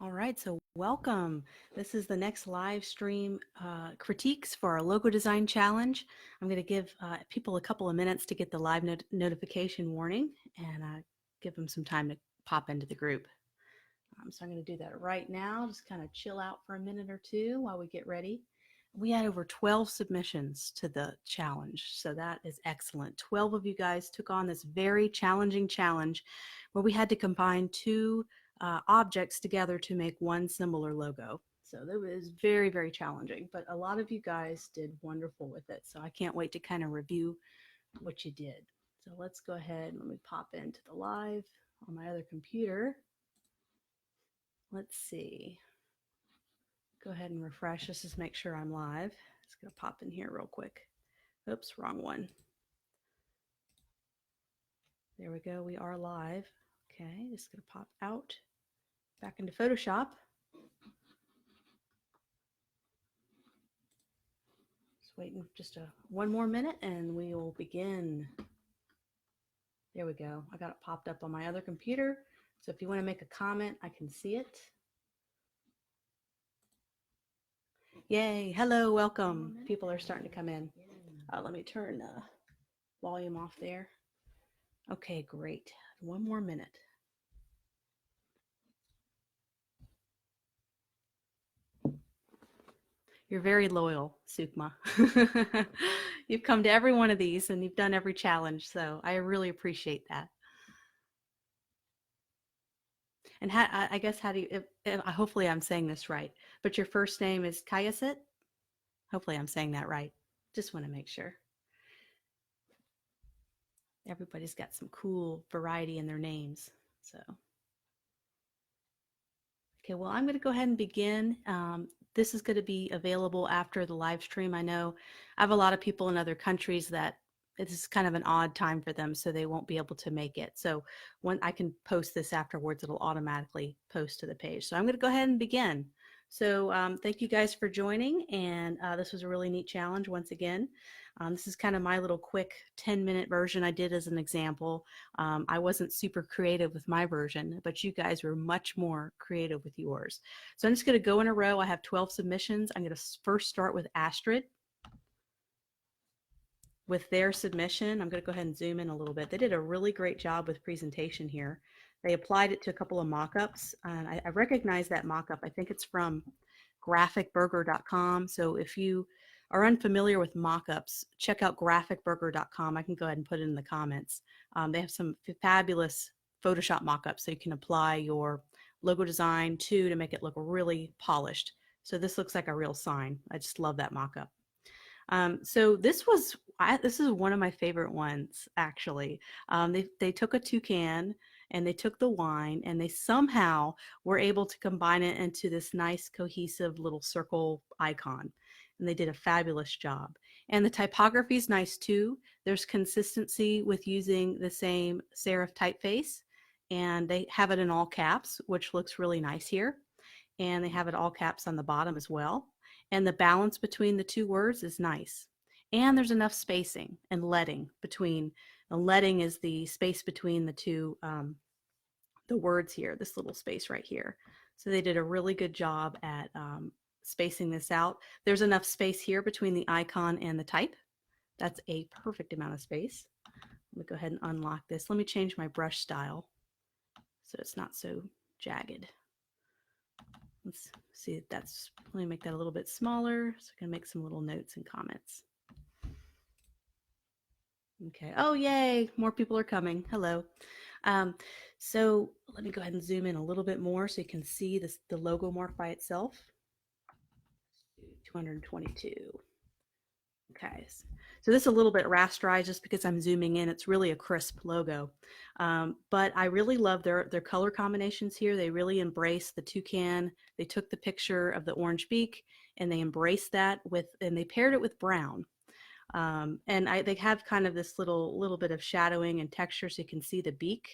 All right, so welcome. This is the next live stream critiques for our logo design challenge. I'm going to give people a couple of minutes to get the live notification warning and give them some time to pop into the group. So I'm going to do that right now. Just kind of chill out for a minute or two while we get ready. We had over 12 submissions to the challenge, so that is excellent. 12 of you guys took on this very challenging challenge where we had to combine two objects together to make one similar logo. So that was very, very challenging, but a lot of you guys did wonderful with it. So I can't wait to kind of review what you did. So let's go ahead and let me pop into the live on my other computer. Let's see. Go ahead and refresh. Let's just make sure I'm live. It's going to pop in here real quick. Oops, wrong one. There we go. We are live. Okay, just going to pop out back into Photoshop. Just waiting just one more minute and we will begin. There we go. I got it popped up on my other computer. So if you want to make a comment, I can see it. Yay. Hello, welcome. People are starting to come in. Let me turn the volume off there. Okay, great. One more minute. You're very loyal, Sukma. You've come to every one of these and you've done every challenge, so I really appreciate that. And I guess how do you, hopefully I'm saying this right, but your first name is Kayasit? Hopefully I'm saying that right. Just want to make sure. Everybody's got some cool variety in their names, so. Okay, well, I'm going to go ahead and begin. This is going to be available after the live stream. I know I have a lot of people in other countries that this is kind of an odd time for them, so they won't be able to make it. So when I can post this afterwards, it'll automatically post to the page. So I'm going to go ahead and begin. So thank you guys for joining, and this was a really neat challenge once again. This is kind of my little quick 10-minute version I did as an example. I wasn't super creative with my version, but you guys were much more creative with yours. So I'm just going to go in a row. I have 12 submissions. I'm going to first start with Astrid. With their submission, I'm going to go ahead and zoom in a little bit. They did a really great job with presentation here. They applied it to a couple of mock-ups, and I recognize that mock-up. I think it's from graphicburger.com. So if you are unfamiliar with mock-ups, check out graphicburger.com. I can go ahead and put it in the comments. They have some fabulous Photoshop mock-ups, so you can apply your logo design to make it look really polished. So this looks like a real sign. I just love that mock-up. So this is one of my favorite ones, actually. They took a toucan and they took the wine and they somehow were able to combine it into this nice cohesive little circle icon. And they did a fabulous job. And the typography is nice too. There's consistency with using the same serif typeface, and they have it in all caps, which looks really nice here. And they have it all caps on the bottom as well. And the balance between the two words is nice. And there's enough spacing and leading between. The leading is the space between the two, the words here, this little space right here. So they did a really good job at spacing this out. There's enough space here between the icon and the type. That's a perfect amount of space. Let me go ahead and unlock this. Let me change my brush style so it's not so jagged. Let's see if that's, let me make that a little bit smaller so I can make some little notes and comments. Okay, oh yay, more people are coming. Hello. So let me go ahead and zoom in a little bit more so you can see this, the logo mark by itself. 222. Okay, so this is a little bit rasterized just because I'm zooming in. It's really a crisp logo. But I really love their color combinations here. They really embrace the toucan. They took the picture of the orange beak and they embraced that and they paired it with brown. And they have kind of this little bit of shadowing and texture so you can see the beak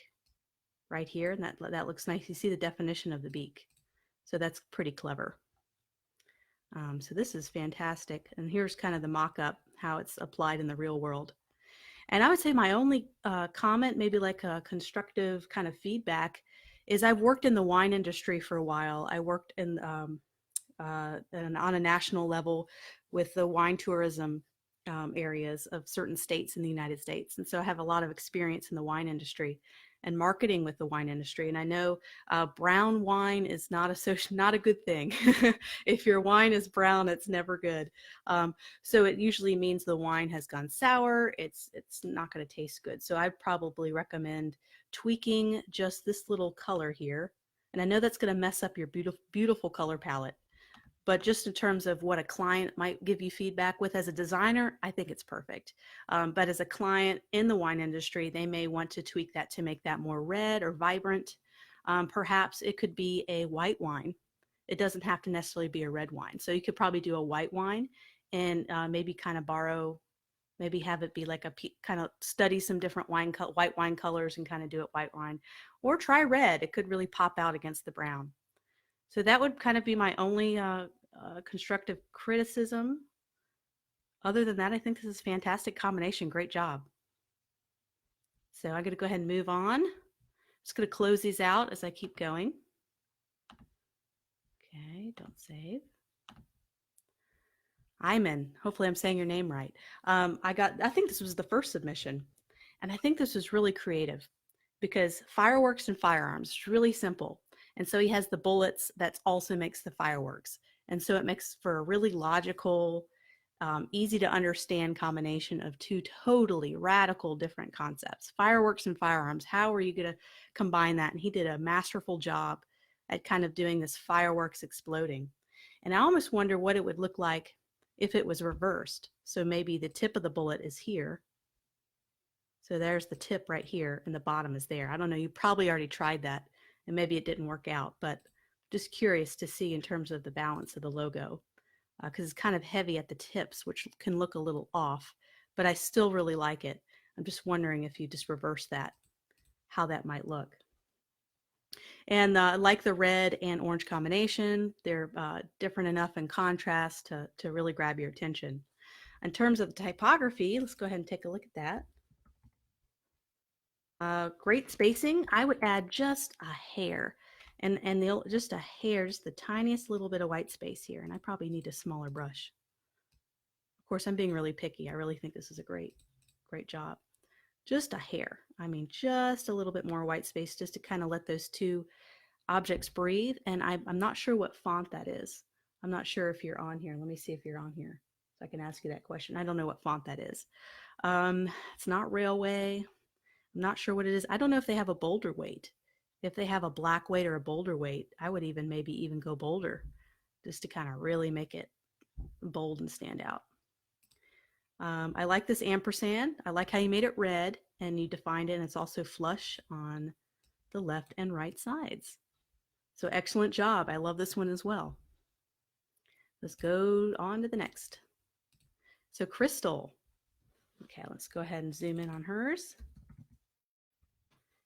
right here, and that looks nice. You see the definition of the beak. So that's pretty clever. So this is fantastic. And here's kind of the mock-up, how it's applied in the real world. And I would say my only comment, maybe like a constructive kind of feedback, is I've worked in the wine industry for a while. I worked in and on a national level with the wine tourism areas of certain states in the United States. And so I have a lot of experience in the wine industry and marketing with the wine industry. And I know brown wine is not a good thing. If your wine is brown, it's never good. So it usually means the wine has gone sour. It's not going to taste good. So I'd probably recommend tweaking just this little color here. And I know that's going to mess up your beautiful color palette, but just in terms of what a client might give you feedback with, as a designer, I think it's perfect. But as a client in the wine industry, they may want to tweak that to make that more red or vibrant. Perhaps it could be a white wine. It doesn't have to necessarily be a red wine. So you could probably do a white wine and maybe kind of maybe have it be like kind of study some different white wine colors and kind of do it white wine, or try red. It could really pop out against the brown. So that would kind of be my only constructive criticism. Other than that, I think this is a fantastic combination. Great job. So I'm going to go ahead and move on. Just going to close these out as I keep going. Okay, don't save. Iman, hopefully I'm saying your name right. I think this was the first submission, and I think this was really creative because fireworks and firearms, it's really simple. And so he has the bullets that also makes the fireworks. And so it makes for a really logical, easy to understand combination of two totally radical different concepts. Fireworks and firearms, how are you going to combine that? And he did a masterful job at kind of doing this fireworks exploding. And I almost wonder what it would look like if it was reversed. So maybe the tip of the bullet is here. So there's the tip right here and the bottom is there. I don't know, you probably already tried that and maybe it didn't work out, but just curious to see in terms of the balance of the logo, because it's kind of heavy at the tips, which can look a little off, but I still really like it. I'm just wondering if you just reverse that, how that might look. And like the red and orange combination, they're different enough in contrast to really grab your attention. In terms of the typography, let's go ahead and take a look at that. Great spacing. I would add just a hair, and just a hair, just the tiniest little bit of white space here. And I probably need a smaller brush. Of course, I'm being really picky. I really think this is a great job. Just a hair. I mean, just a little bit more white space just to kind of let those two objects breathe. And I'm not sure what font that is. I'm not sure if you're on here. Let me see if you're on here so I can ask you that question. I don't know what font that is. It's not Railway. I'm not sure what it is. I don't know if they have a bolder weight. If they have a black weight or a bolder weight, I would maybe even go bolder just to kind of really make it bold and stand out. I like this ampersand. I like how you made it red and you defined it, and it's also flush on the left and right sides. So excellent job. I love this one as well. Let's go on to the next. So Crystal. Okay, let's go ahead and zoom in on hers.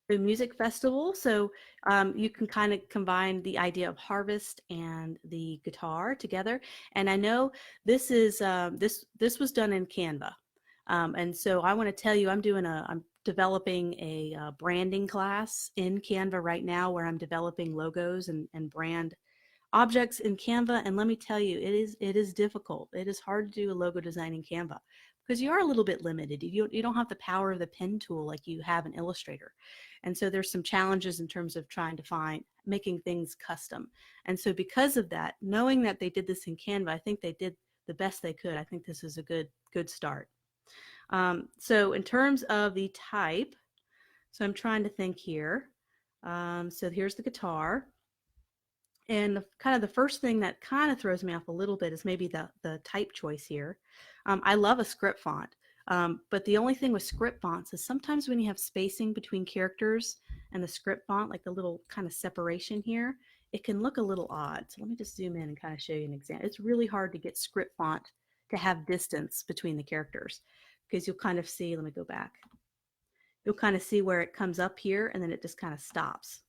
The music festival. So you can kind of combine the idea of harvest and the guitar together. And I know this is this was done in Canva. And so I want to tell you, I'm developing a branding class in Canva right now where I'm developing logos and brand objects in Canva. And let me tell you, it is difficult. It is hard to do a logo design in Canva because you are a little bit limited. You don't have the power of the pen tool like you have in Illustrator. And so there's some challenges in terms of trying to making things custom. And so because of that, knowing that they did this in Canva, I think they did the best they could. I think this is a good start. So in terms of the type, so I'm trying to think here. So here's the guitar. And the first thing that kind of throws me off a little bit is maybe the type choice here. I love a script font, but the only thing with script fonts is sometimes when you have spacing between characters and the script font, like the little kind of separation here, it can look a little odd. So let me just zoom in and kind of show you an example. It's really hard to get script font to have distance between the characters because you'll kind of see, let me go back. You'll kind of see where it comes up here and then it just kind of stops.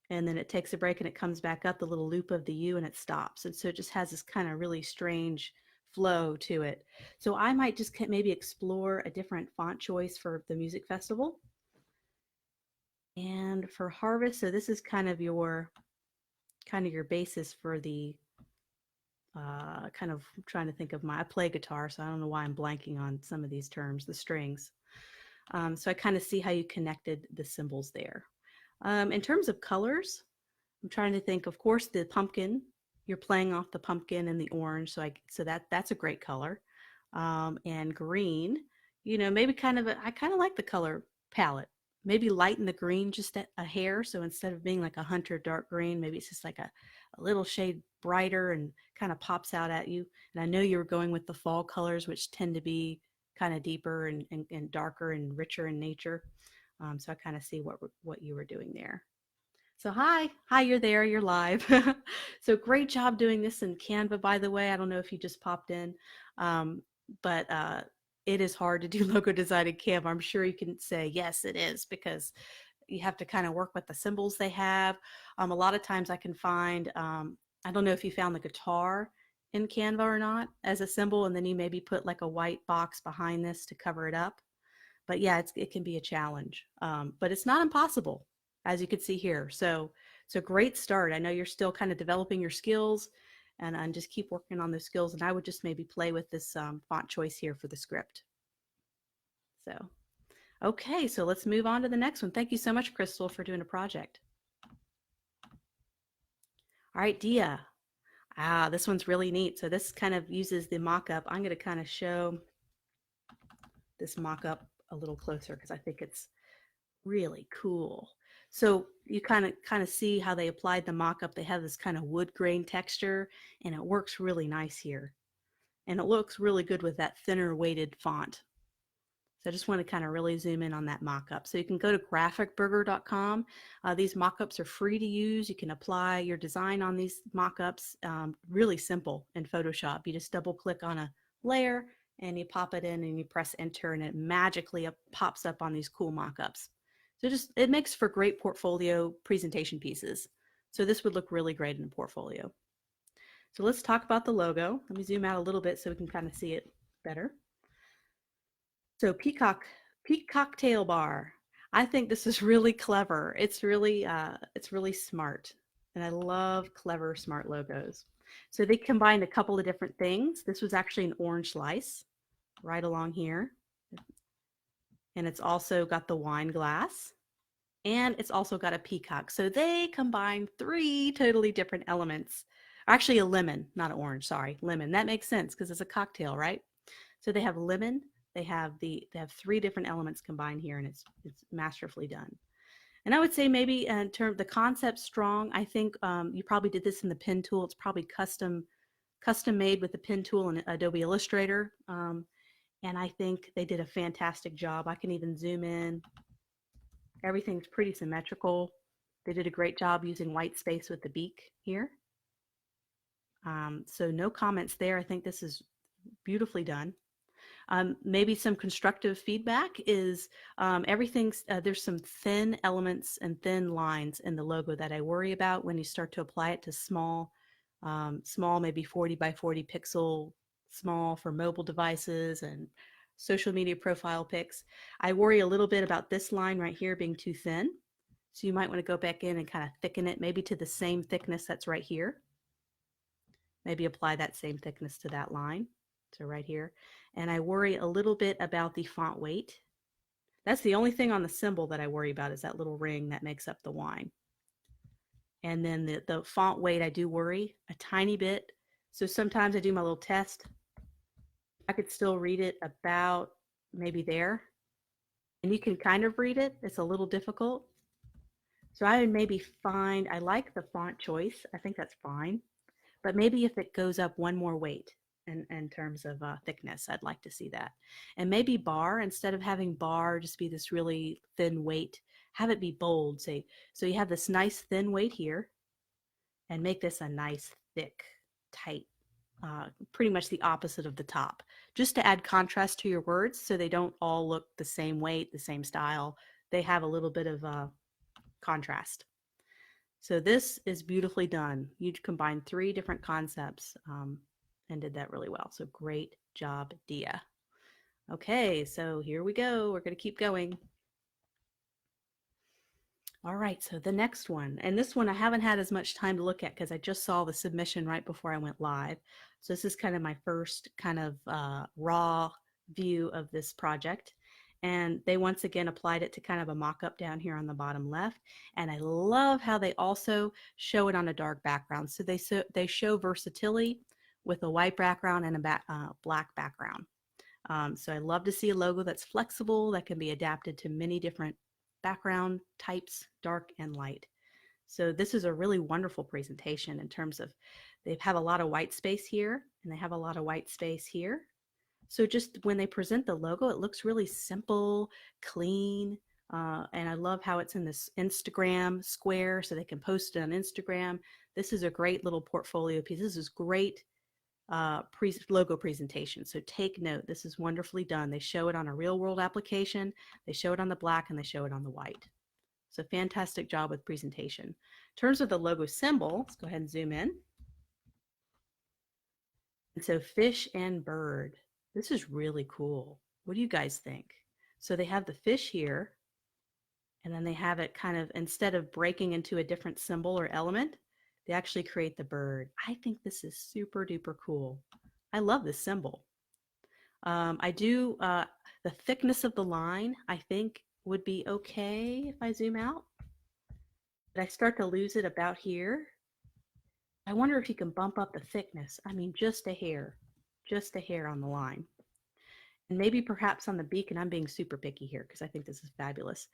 And then it takes a break and it comes back up the little loop of the U and it stops. And so it just has this kind of really strange flow to it. So I might just maybe explore a different font choice for the music festival. And for harvest, so this is kind of your basis for the kind of trying to think of I play guitar, so I don't know why I'm blanking on some of these terms, the strings. So I kind of see how you connected the symbols there. In terms of colors, I'm trying to think, of course, the pumpkin, you're playing off the pumpkin and the orange. So that's a great color. And green, maybe I kind of like the color palette. Maybe lighten the green just a hair. So instead of being like a hunter dark green, maybe it's just like a little shade brighter and kind of pops out at you. And I know you were going with the fall colors, which tend to be kind of deeper and darker and richer in nature. So I kind of see what you were doing there. So hi, you're there, you're live. So great job doing this in Canva, by the way. I don't know if you just popped in, um, but it is hard to do logo design in Canva. I'm sure you can say, yes, it is, because you have to kind of work with the symbols they have. A lot of times I can find, I don't know if you found the guitar in Canva or not as a symbol, and then you maybe put like a white box behind this to cover it up. But yeah, it can be a challenge, but it's not impossible, as you can see here. So great start. I know you're still kind of developing your skills, and just keep working on those skills. And I would just maybe play with this font choice here for the script. So, okay, so let's move on to the next one. Thank you so much, Crystal, for doing a project. All right, Dia. This one's really neat. So this kind of uses the mock-up. I'm going to kind of show this mock-up a little closer because I think it's really cool. So you kind of see how they applied the mock-up. They have this kind of wood grain texture, and it works really nice here. And it looks really good with that thinner weighted font. So I just want to kind of really zoom in on that mock-up. So you can go to graphicburger.com. These mock-ups are free to use. You can apply your design on these mock-ups. Really simple in Photoshop. You just double click on a layer and you pop it in and you press enter, and it magically pops up on these cool mock-ups. So it makes for great portfolio presentation pieces. So this would look really great in a portfolio. So let's talk about the logo. Let me zoom out a little bit so we can kind of see it better. So Peak Cocktail Bar. I think this is really clever. It's really smart, and I love clever, smart logos. So they combined a couple of different things. This was actually an orange slice right along here, and it's also got the wine glass, and it's also got a peacock. So they combined three totally different elements. Actually, a lemon, not an orange. Sorry, lemon. That makes sense because it's a cocktail, right? So they have lemon, they have three different elements combined here, and it's masterfully done. And I would say maybe in terms the concept strong. I think you probably did this in the pen tool. It's probably custom made with the pen tool and Adobe Illustrator. And I think they did a fantastic job. I can even zoom in. Everything's pretty symmetrical. They did a great job using white space with the beak here. So no comments there. I think this is beautifully done. Maybe some constructive feedback is there's some thin elements and thin lines in the logo that I worry about when you start to apply it to small, maybe 40 by 40 pixel, small for mobile devices and social media profile pics. I worry a little bit about this line right here being too thin. So you might want to go back in and kind of thicken it, maybe to the same thickness that's right here. Maybe apply that same thickness to that line. So right here. And I worry a little bit about the font weight. That's the only thing on the symbol that I worry about, is that little ring that makes up the wine. And then the font weight, I do worry a tiny bit. So sometimes I do my little test. I could still read it about maybe there. And you can kind of read it. It's a little difficult. So I would maybe I like the font choice. I think that's fine. But maybe if it goes up one more weight in terms of thickness, I'd like to see that. And maybe bar, instead of having bar just be this really thin weight, have it be bold. Say, so you have this nice thin weight here, and make this a nice thick, tight, pretty much the opposite of the top, just to add contrast to your words so they don't all look the same weight, the same style. They have a little bit of contrast. So this is beautifully done. You combined three different concepts and did that really well. So great job, Dia. Okay, so here we go. We're going to keep going. All right, so the next one, and this one I haven't had as much time to look at because I just saw the submission right before I went live. So this is kind of my first kind of raw view of this project. And they once again applied it to kind of a mock-up down here on the bottom left. And I love how they also show it on a dark background. So they show versatility with a white background and a black background. So I love to see a logo that's flexible, that can be adapted to many different background types, dark and light. So this is a really wonderful presentation in terms of they have a lot of white space here and they have a lot of white space here. So just when they present the logo, it looks really simple, clean, and I love how it's in this Instagram square so they can post it on Instagram. This is a great little portfolio piece. This is great logo presentation. So take note, this is wonderfully done. They show it on a real world application, they show it on the black, and they show it on the white. So fantastic job with presentation. In terms of the logo symbol, let's go ahead and zoom in. And so fish and bird. This is really cool. What do you guys think? So they have the fish here, and then they have it kind of, instead of breaking into a different symbol or element, they actually create the bird. I think this is super duper cool. I love this symbol. The thickness of the line, I think would be okay if I zoom out. But I start to lose it about here. I wonder if you can bump up the thickness. I mean, just a hair on the line. And maybe perhaps on the beak, and I'm being super picky here because I think this is fabulous.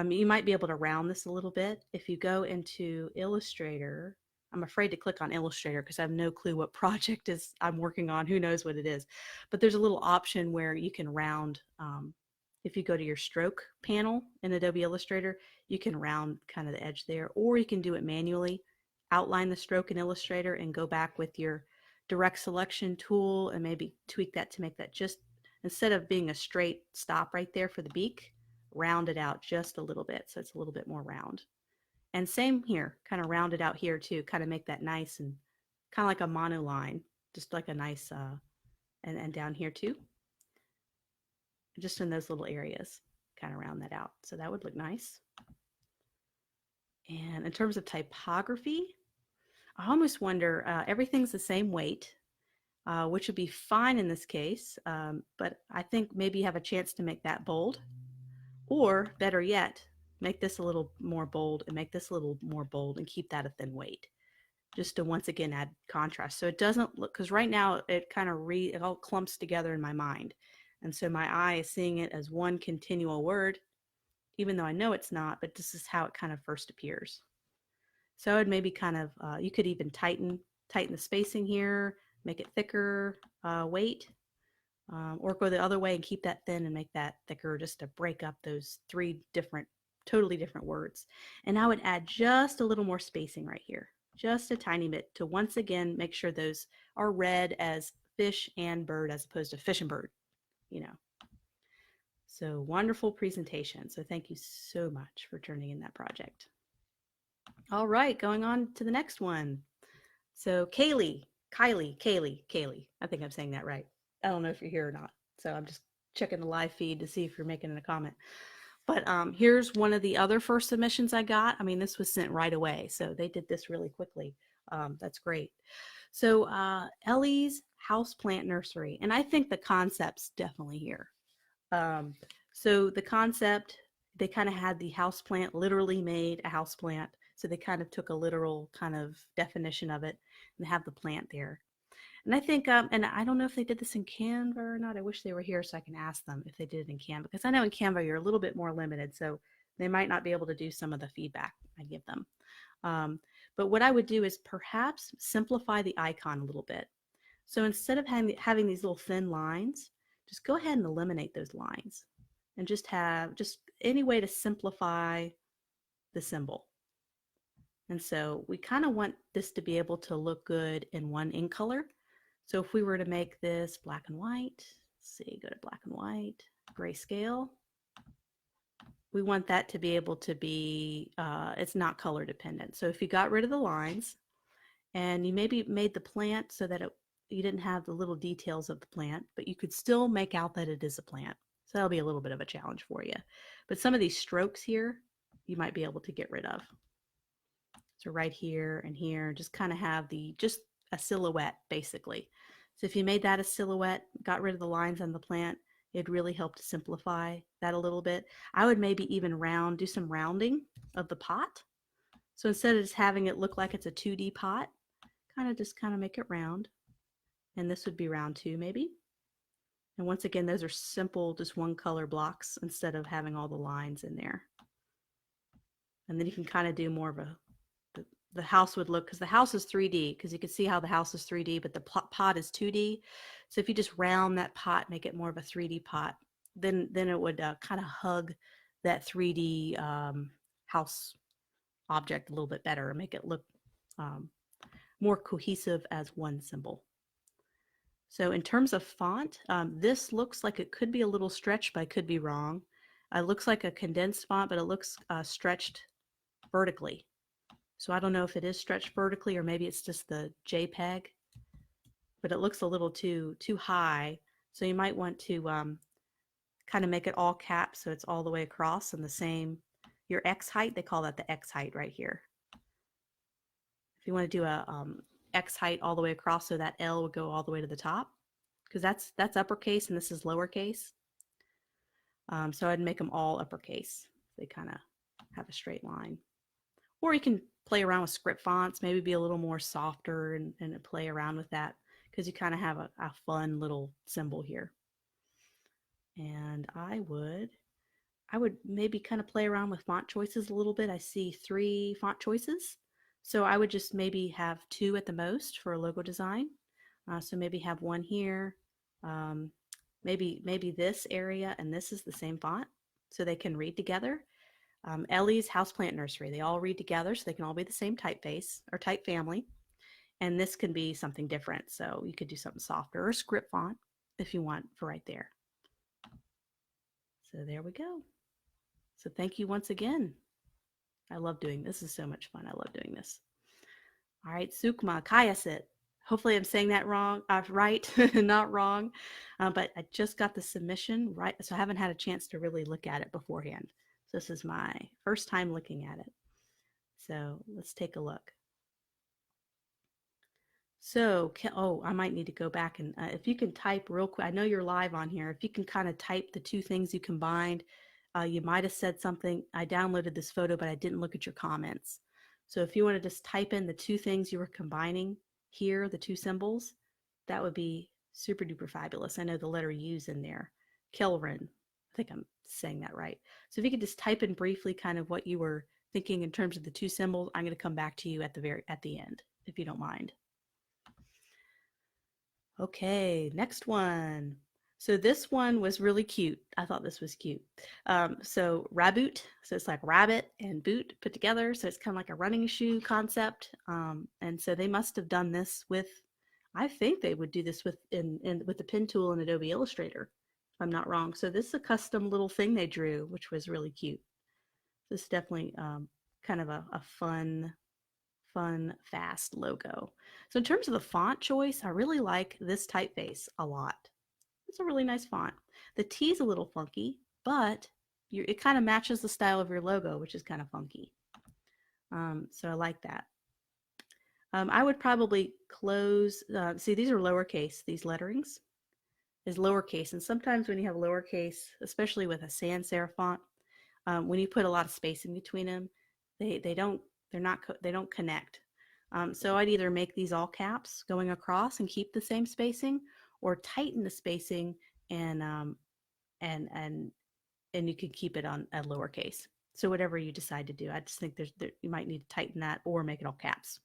You might be able to round this a little bit. If you go into Illustrator, I'm afraid to click on Illustrator because I have no clue what project is I'm working on. Who knows what it is? But there's a little option where you can round. If you go to your stroke panel in Adobe Illustrator, you can round kind of the edge there, or you can do it manually. Outline the stroke in Illustrator and go back with your direct selection tool and maybe tweak that to make that just, instead of being a straight stop right there for the beak, round it out just a little bit so it's a little bit more round. And same here, kind of round it out here too, kind of make that nice and kind of like a monoline, just like a nice, and down here too, just in those little areas, kind of round that out. So that would look nice. And in terms of typography, I almost wonder, everything's the same weight, which would be fine in this case, but I think maybe you have a chance to make that bold, or better yet, make this a little more bold and make this a little more bold and keep that a thin weight, just to once again add contrast. So it doesn't look, because right now it kind of it all clumps together in my mind. And so my eye is seeing it as one continual word, even though I know it's not, but this is how it kind of first appears. So I would maybe kind of, you could even tighten the spacing here, make it thicker weight, or go the other way and keep that thin and make that thicker, just to break up those three totally different words. And I would add just a little more spacing right here, just a tiny bit, to once again make sure those are read as fish and bird as opposed to fish and bird, you know. So wonderful presentation. So thank you so much for turning in that project. All right, going on to the next one. So Kylie, I think I'm saying that right. I don't know if you're here or not. So I'm just checking the live feed to see if you're making a comment. But here's one of the other first submissions I got. I mean, this was sent right away. So they did this really quickly. That's great. So Ellie's Houseplant Nursery. And I think the concept's definitely here. So the concept, they kind of had the houseplant, literally made a houseplant. So they kind of took a literal kind of definition of it and have the plant there. And I think, and I don't know if they did this in Canva or not. I wish they were here so I can ask them if they did it in Canva, because I know in Canva you're a little bit more limited, so they might not be able to do some of the feedback I give them. But what I would do is perhaps simplify the icon a little bit. So instead of having these little thin lines, just go ahead and eliminate those lines and just have any way to simplify the symbol. And so we kind of want this to be able to look good in one ink color. So if we were to make this black and white, let's see, go to black and white, grayscale, we want that to be able to be, it's not color dependent. So if you got rid of the lines and you maybe made the plant so that you didn't have the little details of the plant, but you could still make out that it is a plant. So that'll be a little bit of a challenge for you. But some of these strokes here, you might be able to get rid of. So right here and here, just kind of have just a silhouette basically. So if you made that a silhouette, got rid of the lines on the plant, it'd really help to simplify that a little bit. I would maybe even do some rounding of the pot. So instead of just having it look like it's a 2D pot, just make it round. And this would be round 2 maybe. And once again, those are simple, just one color blocks instead of having all the lines in there. And then you can kind of do more of the house would look, because the house is 3D, because you can see how the house is 3D, but the pot is 2D. So if you just round that pot, make it more of a 3D pot, then it would kind of hug that 3D house object a little bit better and make it look more cohesive as one symbol. So in terms of font, this looks like it could be a little stretched, but I could be wrong. It looks like a condensed font, but it looks stretched vertically. So I don't know if it is stretched vertically or maybe it's just the JPEG, but it looks a little too high. So you might want to kind of make it all caps so it's all the way across and the same. Your X height, they call that the X height right here. If you want to do a X height all the way across so that L would go all the way to the top, because that's uppercase and this is lowercase. So I'd make them all uppercase. They kind of have a straight line. Or you can play around with script fonts, maybe be a little more softer and play around with that, because you kind of have a fun little symbol here. And I would maybe kind of play around with font choices a little bit. I see 3 font choices. So I would just maybe have 2 at the most for a logo design. So maybe have 1 here, maybe this area, and this is the same font, so they can read together. Ellie's Houseplant Nursery, they all read together, so they can all be the same typeface or type family. And this can be something different, so you could do something softer or script font if you want for right there. So there we go. So thank you once again. I love doing this. This is so much fun. I love doing this. All right, Sukma Kayasit. Hopefully I'm saying that wrong, right, not wrong. But I just got the submission right, so I haven't had a chance to really look at it beforehand. So this is my first time looking at it. So let's take a look. So, I might need to go back and if you can type real quick, I know you're live on here. If you can kind of type the 2 things you combined, you might have said something. I downloaded this photo, but I didn't look at your comments. So if you want to just type in the 2 things you were combining here, the 2 symbols, that would be super duper fabulous. I know the letter U's in there. Kelrin, I think I'm saying that right. So if you could just type in briefly kind of what you were thinking in terms of the 2 symbols, I'm going to come back to you at the end, if you don't mind. Okay, next one. So this one was really cute. I thought this was cute. So raboot, so it's like rabbit and boot put together. So it's kind of like a running shoe concept. And so they must have done this with, I think they would do this with the pen tool in Adobe Illustrator, if I'm not wrong. So this is a custom little thing they drew, which was really cute. This is definitely kind of a fun, fast logo. So in terms of the font choice, I really like this typeface a lot. It's a really nice font. The T is a little funky, but it kind of matches the style of your logo, which is kind of funky. So I like that. I would probably close, see these are lowercase, these letterings is lowercase. And sometimes when you have lowercase, especially with a sans serif font, when you put a lot of space in between them, they don't connect. So I'd either make these all caps going across and keep the same spacing, or tighten the spacing and you can keep it on at lowercase. So whatever you decide to do, I just think you might need to tighten that or make it all caps.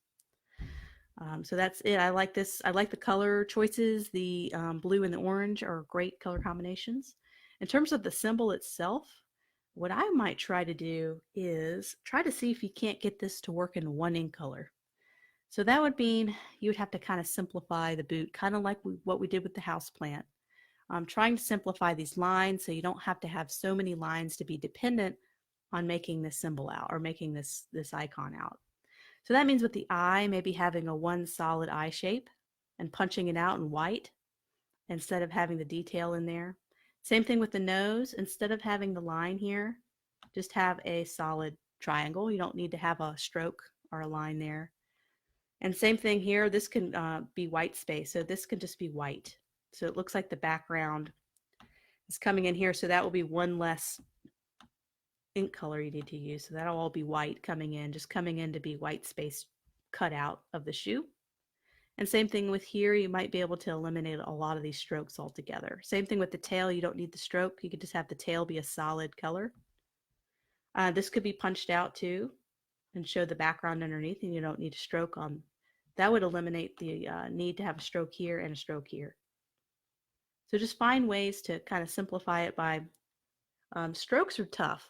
So that's it. I like this. I like the color choices. The blue and the orange are great color combinations. In terms of the symbol itself, what I might try to do is try to see if you can't get this to work in 1 ink color. So that would mean you would have to kind of simplify the boot, kind of like what we did with the house plant. Trying to simplify these lines so you don't have to have so many lines to be dependent on making this symbol out or making this icon out. So that means with the eye, maybe having a 1 solid eye shape and punching it out in white instead of having the detail in there. Same thing with the nose. Instead of having the line here, just have a solid triangle. You don't need to have a stroke or a line there. And same thing here, this can be white space. So this can just be white. So it looks like the background is coming in here. So that will be one less ink color you need to use. So that'll all be white coming in, just coming in to be white space cut out of the shoe. And same thing with here, you might be able to eliminate a lot of these strokes altogether. Same thing with the tail, you don't need the stroke. You could just have the tail be a solid color. This could be punched out too and show the background underneath, and you don't need a stroke on. That would eliminate the need to have a stroke here and a stroke here. So just find ways to kind of simplify it by, strokes are tough.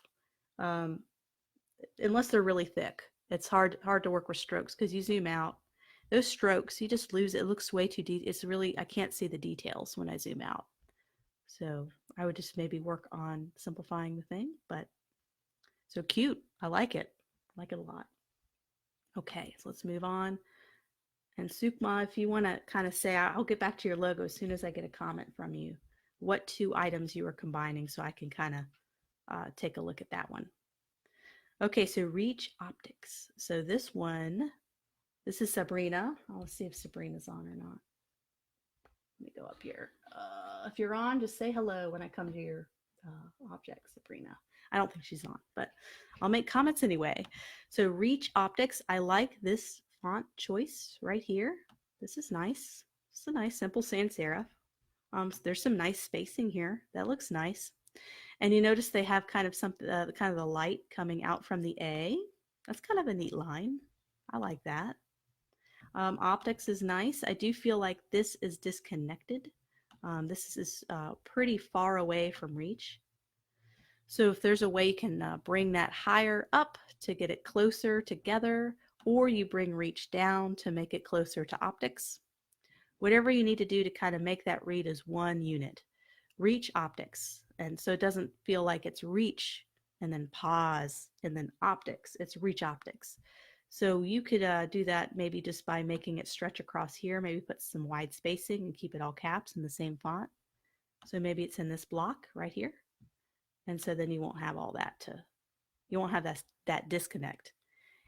Unless they're really thick. It's hard to work with strokes because you zoom out. Those strokes, you just lose it. It looks way too deep. It's really, I can't see the details when I zoom out. So I would just maybe work on simplifying the thing, but so cute. I like it. I like it a lot. Okay, so let's move on. And Sukma, if you want to kind of say, I'll get back to your logo as soon as I get a comment from you, what two items you are combining so I can kind of take a look at that one. Okay, so Reach Optics. So this one, this is Sabrina. I'll see if Sabrina's on or not. Let me go up here. If you're on, just say hello when I come to your object, Sabrina. I don't think she's on, but I'll make comments anyway. So Reach Optics, I like this font choice right here. This is nice. It's a nice simple sans serif. There's some nice spacing here. That looks nice. And you notice they have kind of some kind of the light coming out from the A. That's kind of a neat line. I like that. Optics is nice. I do feel like this is disconnected. This is pretty far away from Reach. So if there's a way you can bring that higher up to get it closer together, or you bring Reach down to make it closer to Optics, whatever you need to do to kind of make that read as one unit. Reach Optics. And so it doesn't feel like it's Reach and then pause and then Optics. It's Reach Optics. So you could do that maybe just by making it stretch across here, maybe put some wide spacing and keep it all caps in the same font. So maybe it's in this block right here. And so then you won't have all that you won't have that disconnect.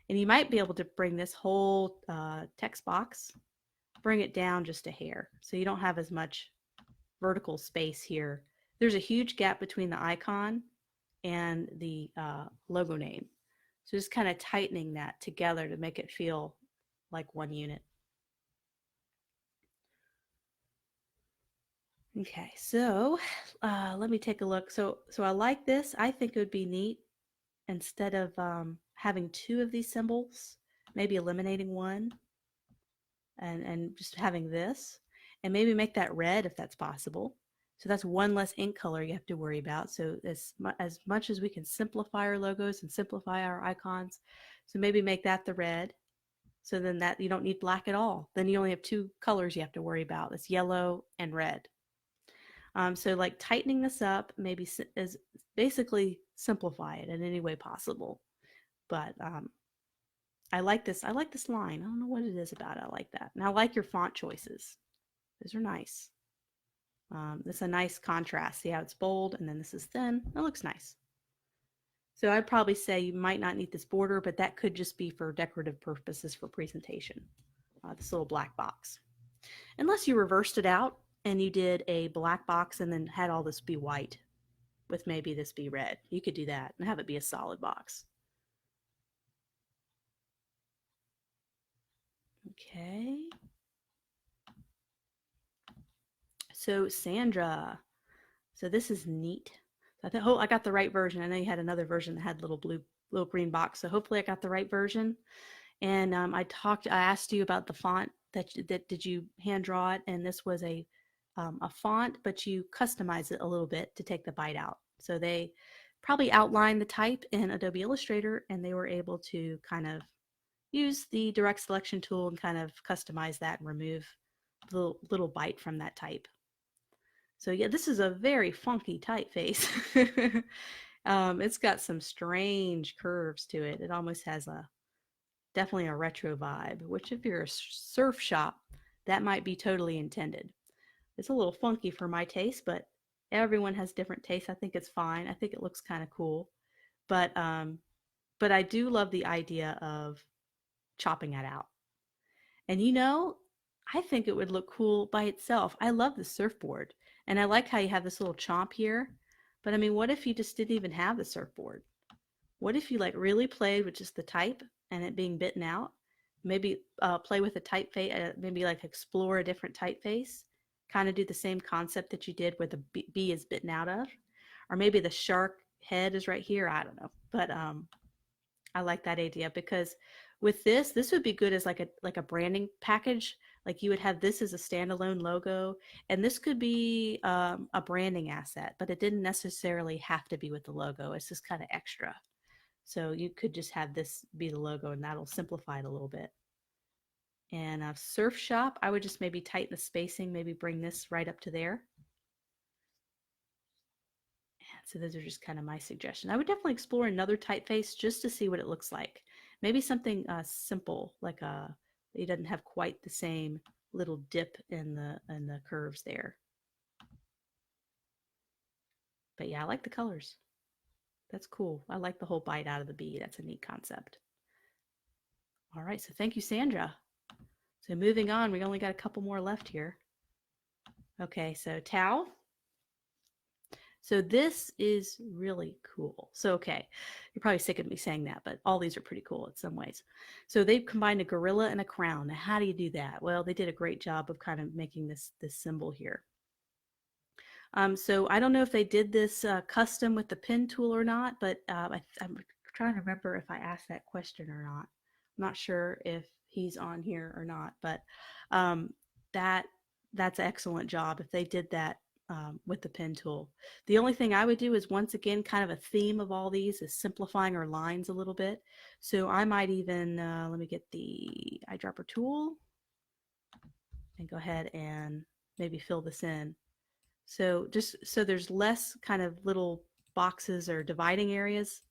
And you might be able to bring this whole text box, bring it down just a hair. So you don't have as much vertical space here. There's a huge gap between the icon and the logo name. So just kind of tightening that together to make it feel like one unit. Okay, so let me take a look. So I like this. I think it would be neat instead of having two of these symbols, maybe eliminating one and just having this, and maybe make that red if that's possible. So that's one less ink color you have to worry about. So as much as we can simplify our logos and simplify our icons, so maybe make that the red. So then that you don't need black at all. Then you only have two colors you have to worry about. It's yellow and red. So like tightening this up, maybe is basically simplify it in any way possible. But I like this. I like this line. I don't know what it is about it. I like that. And I like your font choices. Those are nice. It's a nice contrast. See how it's bold and then this is thin. It looks nice. So I'd probably say you might not need this border, but that could just be for decorative purposes for presentation. This little black box. Unless you reversed it out and you did a black box and then had all this be white with maybe this be red. You could do that and have it be a solid box. Okay. So Sandra, so this is neat. I thought, oh, I got the right version. I know you had another version that had little green box. So hopefully I got the right version. And I asked you about the font that did you hand draw it? And this was a font, but you customize it a little bit to take the bite out. So they probably outlined the type in Adobe Illustrator, and they were able to kind of use the direct selection tool and kind of customize that and remove the little bite from that type. So yeah, this is a very funky typeface. It's got some strange curves to it. It almost has definitely a retro vibe, which if you're a surf shop, that might be totally intended. It's a little funky for my taste, but everyone has different tastes. I think it's fine. I think it looks kind of cool. But but I do love the idea of chopping that out. And I think it would look cool by itself. I love the surfboard. And I like how you have this little chomp here. But I mean, what if you just didn't even have the surfboard? What if you like really played with just the type and it being bitten out? Maybe play with a typeface, maybe like explore a different typeface, kind of do the same concept that you did where the B is bitten out of. Or maybe the shark head is right here. I don't know. But I like that idea because with this would be good as like a branding package. Like you would have this as a standalone logo, and this could be a branding asset, but it didn't necessarily have to be with the logo. It's just kind of extra. So you could just have this be the logo, and that'll simplify it a little bit. And Surf Shop, I would just maybe tighten the spacing, maybe bring this right up to there. So those are just kind of my suggestions. I would definitely explore another typeface just to see what it looks like. Maybe something simple, like it doesn't have quite the same little dip in the curves there. But yeah, I like the colors. That's cool. I like the whole bite out of the bee. That's a neat concept. All right, so thank you, Sandra. So moving on, we only got a couple more left here. Okay, so Tao. So this is really cool. So, okay, you're probably sick of me saying that, but all these are pretty cool in some ways. So they've combined a gorilla and a crown. Now, how do you do that? Well, they did a great job of kind of making this symbol here. So I don't know if they did this custom with the pen tool or not, but I'm trying to remember if I asked that question or not. I'm not sure if he's on here or not, but um, that's an excellent job if they did that with the pen tool. The only thing I would do is once again, kind of a theme of all these is simplifying our lines a little bit. So I might even, let me get the eyedropper tool and go ahead and maybe fill this in. So just so there's less kind of little boxes or dividing areas,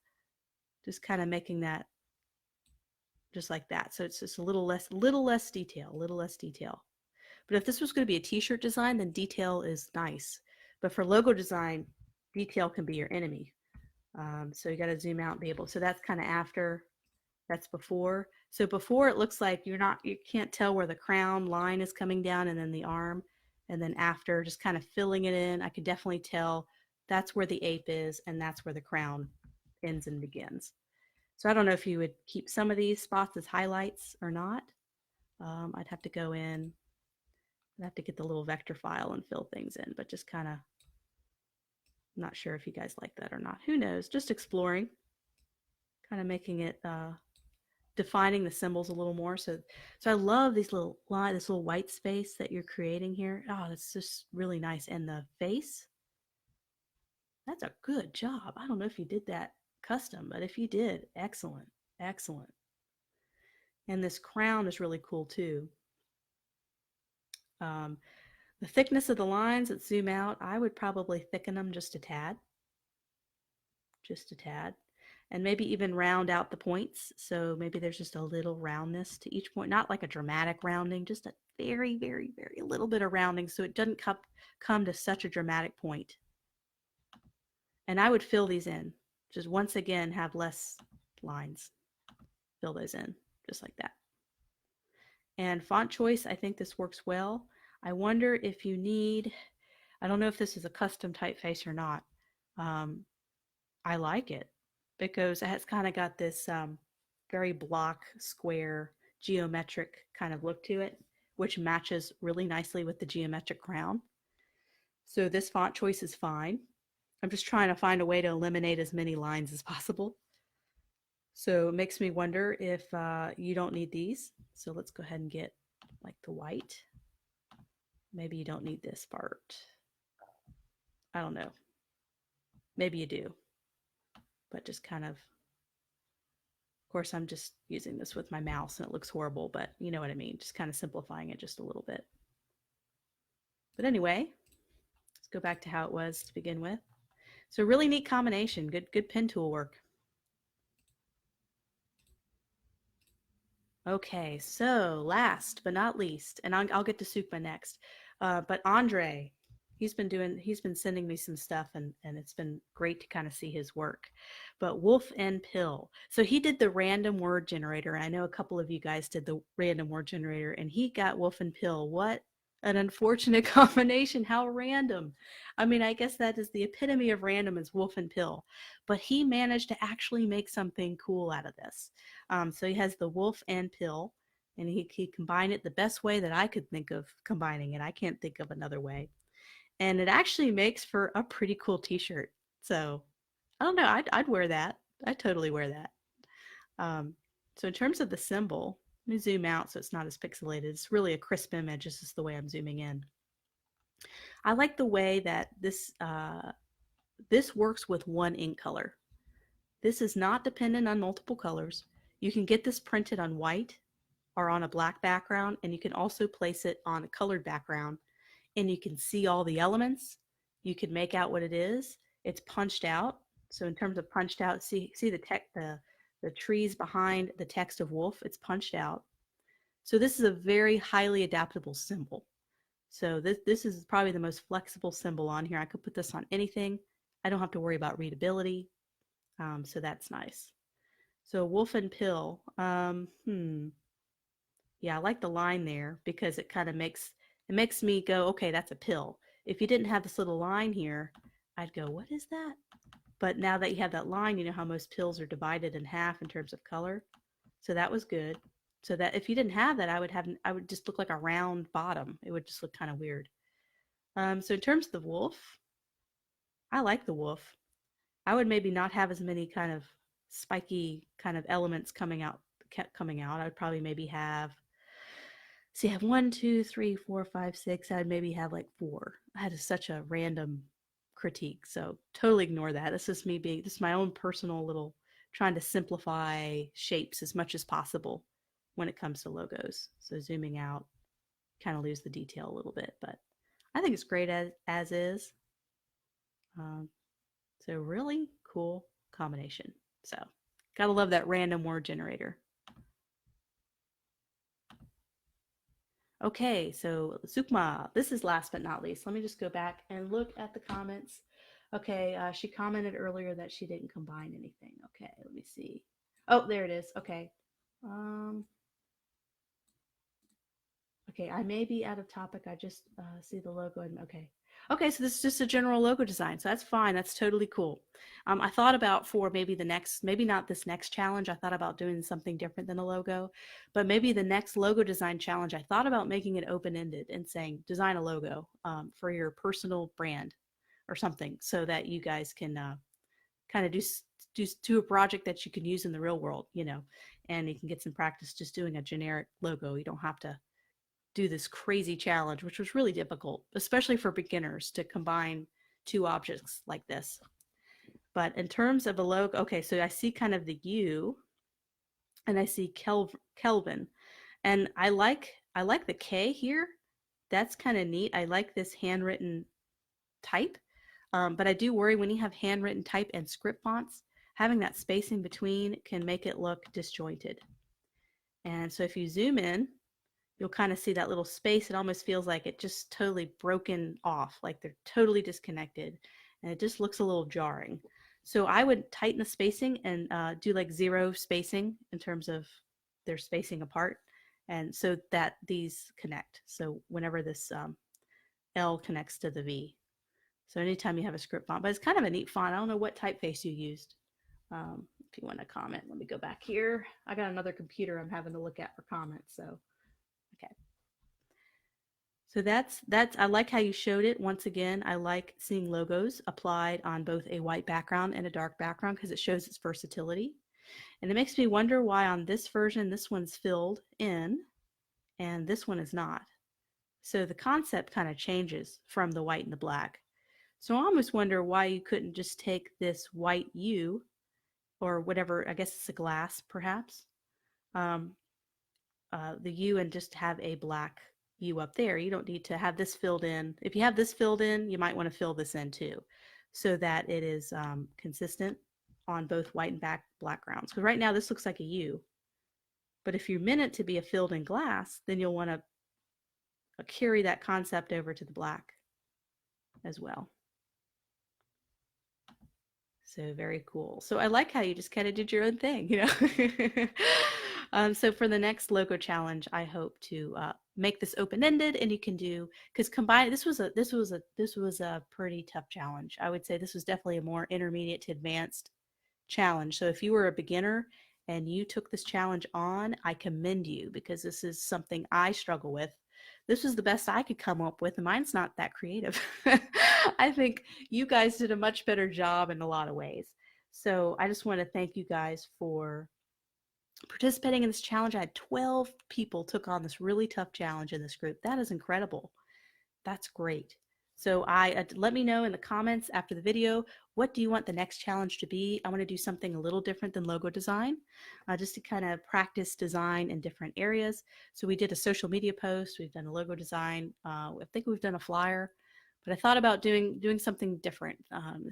just kind of making that just like that. So it's just a little less detail. But if this was going to be a t-shirt design, then detail is nice. But for logo design, detail can be your enemy. So you got to zoom out and be able. So that's kind of after, that's before. So before it looks like you can't tell where the crown line is coming down and then the arm. And then after, just kind of filling it in, I could definitely tell that's where the ape is and that's where the crown ends and begins. So I don't know if you would keep some of these spots as highlights or not. I'd have to go in. I'd have to get the little vector file and fill things in, but just kind of not sure if you guys like that or not. Who knows? Just exploring, kind of making it defining the symbols a little more. So I love these little this little white space that you're creating here. Oh, that's just really nice. And the face, that's a good job. I don't know if you did that custom, but if you did, excellent, excellent. And this crown is really cool too. The thickness of the lines that zoom out, I would probably thicken them just a tad, and maybe even round out the points. So maybe there's just a little roundness to each point, not like a dramatic rounding, just a very, very, very little bit of rounding so it doesn't come to such a dramatic point. And I would fill these in, just once again, have less lines. Fill those in, just like that. And font choice, I think this works well. I wonder if you need, I don't know if this is a custom typeface or not. I like it because it has kind of got this very block, square, geometric kind of look to it, which matches really nicely with the geometric crown. So this font choice is fine. I'm just trying to find a way to eliminate as many lines as possible. So it makes me wonder if you don't need these. So let's go ahead and get like the white. Maybe you don't need this part. I don't know. Maybe you do. But just kind of course, I'm just using this with my mouse and it looks horrible, but you know what I mean. Just kind of simplifying it just a little bit. But anyway, let's go back to how it was to begin with. So really neat combination. Good pen tool work. Okay, so last but not least, and I'll get to Sukma next, but Andre. He's been sending me some stuff, and it's been great to kind of see his work. But Wolf and Pill. So he did the random word generator. I know a couple of you guys did the random word generator, and he got Wolf and Pill. What an unfortunate combination. How random. I mean, I guess that is the epitome of random is Wolf and Pill. But he managed to actually make something cool out of this. So he has the Wolf and Pill, and he combined it the best way that I could think of combining it. I can't think of another way, and it actually makes for a pretty cool t-shirt. So I don't know, I'd wear that. I'd totally wear that. So in terms of the symbol, let me zoom out so it's not as pixelated. It's really a crisp image. This is the way I'm zooming in. I like the way that this works with one ink color. This is not dependent on multiple colors. You can get this printed on white or on a black background, and you can also place it on a colored background, and you can see all the elements. You can make out what it is. It's punched out. So in terms of punched out, see the trees behind the text of wolf, it's punched out. So this is a very highly adaptable symbol. So this is probably the most flexible symbol on here. I could put this on anything. I don't have to worry about readability. So that's nice. So wolf and pill. Yeah, I like the line there because it kind of makes me go, okay, that's a pill. If you didn't have this little line here, I'd go, what is that? But now that you have that line, you know how most pills are divided in half in terms of color. So that was good. So that if you didn't have that, I would just look like a round bottom. It would just look kind of weird. So in terms of the wolf, I like the wolf. I would maybe not have as many kind of spiky kind of elements coming out. I would probably maybe have, see, I have 1, 2, 3, 4, 5, 6. I'd maybe have like 4. I had such a random critique, so totally ignore that. This is me being, this is my own personal little trying to simplify shapes as much as possible when it comes to logos. So zooming out, kind of lose the detail a little bit, but I think it's great as is. So really cool combination. So gotta love that random word generator. Okay, so Sukma, this is last but not least. Let me just go back and look at the comments. Okay, she commented earlier that she didn't combine anything. Okay, let me see. Oh, there it is. Okay. Okay, I may be out of topic. I just see the logo and okay. Okay, so this is just a general logo design. So that's fine. That's totally cool. I thought about for maybe the next, maybe not this next challenge. I thought about doing something different than a logo, but maybe the next logo design challenge, I thought about making it open-ended and saying design a logo for your personal brand or something so that you guys can kind of do a project that you can use in the real world, you know, and you can get some practice just doing a generic logo. You don't have to do this crazy challenge, which was really difficult, especially for beginners to combine two objects like this. But in terms of a logo, okay, so I see kind of the U and I see Kelvin. And I like the K here. That's kind of neat. I like this handwritten type. But I do worry when you have handwritten type and script fonts, having that spacing between can make it look disjointed. And so if you zoom in, you'll kind of see that little space. It almost feels like it just totally broken off, like they're totally disconnected, and it just looks a little jarring. So I would tighten the spacing and do like 0 spacing in terms of their spacing apart, and so that these connect. So whenever this L connects to the V. So anytime you have a script font, but it's kind of a neat font. I don't know what typeface you used. If you want to comment, let me go back here. I got another computer I'm having to look at for comments, so okay. So that's I like how you showed it. Once again, I like seeing logos applied on both a white background and a dark background because it shows its versatility. And it makes me wonder why on this version, this one's filled in and this one is not. So the concept kind of changes from the white and the black. So I almost wonder why you couldn't just take this white U or whatever, I guess it's a glass perhaps, the U and just have a black U up there. You don't need to have this filled in. If you have this filled in, you might want to fill this in too so that it is consistent on both white and black grounds. Because right now this looks like a U. But if you meant it to be a filled in glass, then you'll want to carry that concept over to the black. as well. So very cool. So I like how you just kind of did your own thing, you know. So for the next logo challenge, I hope to make this open-ended, and you can do, because combine this was a pretty tough challenge. I would say this was definitely a more intermediate to advanced challenge. So if you were a beginner and you took this challenge on, I commend you, because this is something I struggle with. This was the best I could come up with, and mine's not that creative. I think you guys did a much better job in a lot of ways. So I just want to thank you guys for participating in this challenge. I had 12 people took on this really tough challenge in this group. That is incredible. That's great. So let me know in the comments after the video, what do you want the next challenge to be? I want to do something a little different than logo design, just to kind of practice design in different areas. So we did a social media post, we've done a logo design, I think we've done a flyer, but I thought about doing something different.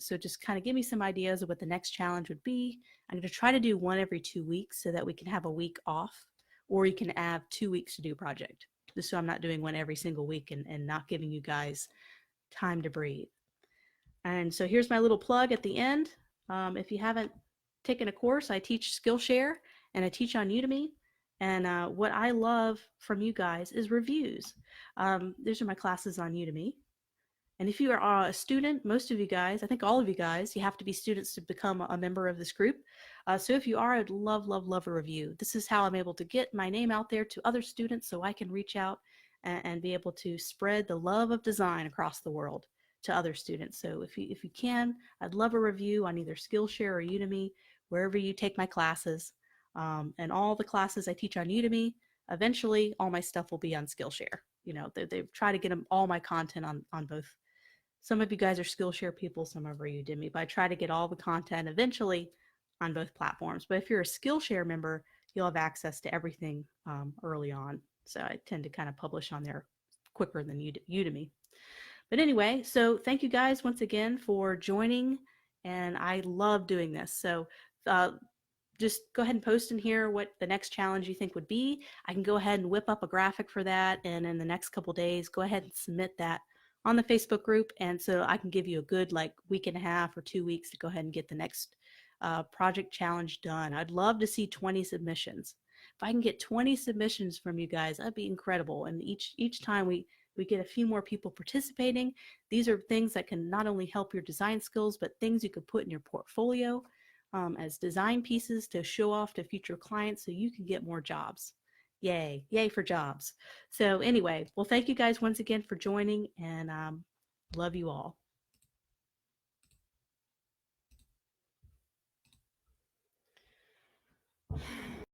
So just kind of give me some ideas of what the next challenge would be. I'm going to try to do one every 2 weeks so that we can have a week off, or you can have 2 weeks to do a project, just so I'm not doing one every single week and not giving you guys time to breathe. And so here's my little plug at the end. If you haven't taken a course, I teach Skillshare and I teach on Udemy. And what I love from you guys is reviews. These are my classes on Udemy. And if you are a student, most of you guys, I think all of you guys, you have to be students to become a member of this group. So if you are, I'd love, love, love a review. This is how I'm able to get my name out there to other students, so I can reach out and be able to spread the love of design across the world to other students. So if you can, I'd love a review on either Skillshare or Udemy, wherever you take my classes. And all the classes I teach on Udemy, eventually all my stuff will be on Skillshare. You know, they try to get all my content on both. Some of you guys are Skillshare people, some of you Udemy, but I try to get all the content eventually on both platforms. But if you're a Skillshare member, you'll have access to everything early on. So I tend to kind of publish on there quicker than Udemy. But anyway, so thank you guys once again for joining, and I love doing this. So just go ahead and post in here what the next challenge you think would be. I can go ahead and whip up a graphic for that, and in the next couple days, go ahead and submit that on the Facebook group, and so I can give you a good like week and a half or 2 weeks to go ahead and get the next project challenge done. I'd love to see 20 submissions. If I can get 20 submissions from you guys, that'd be incredible. And each time we get a few more people participating, these are things that can not only help your design skills, but things you could put in your portfolio as design pieces to show off to future clients, so you can get more jobs. Yay, yay for jobs. So anyway, well, thank you guys once again for joining, and love you all.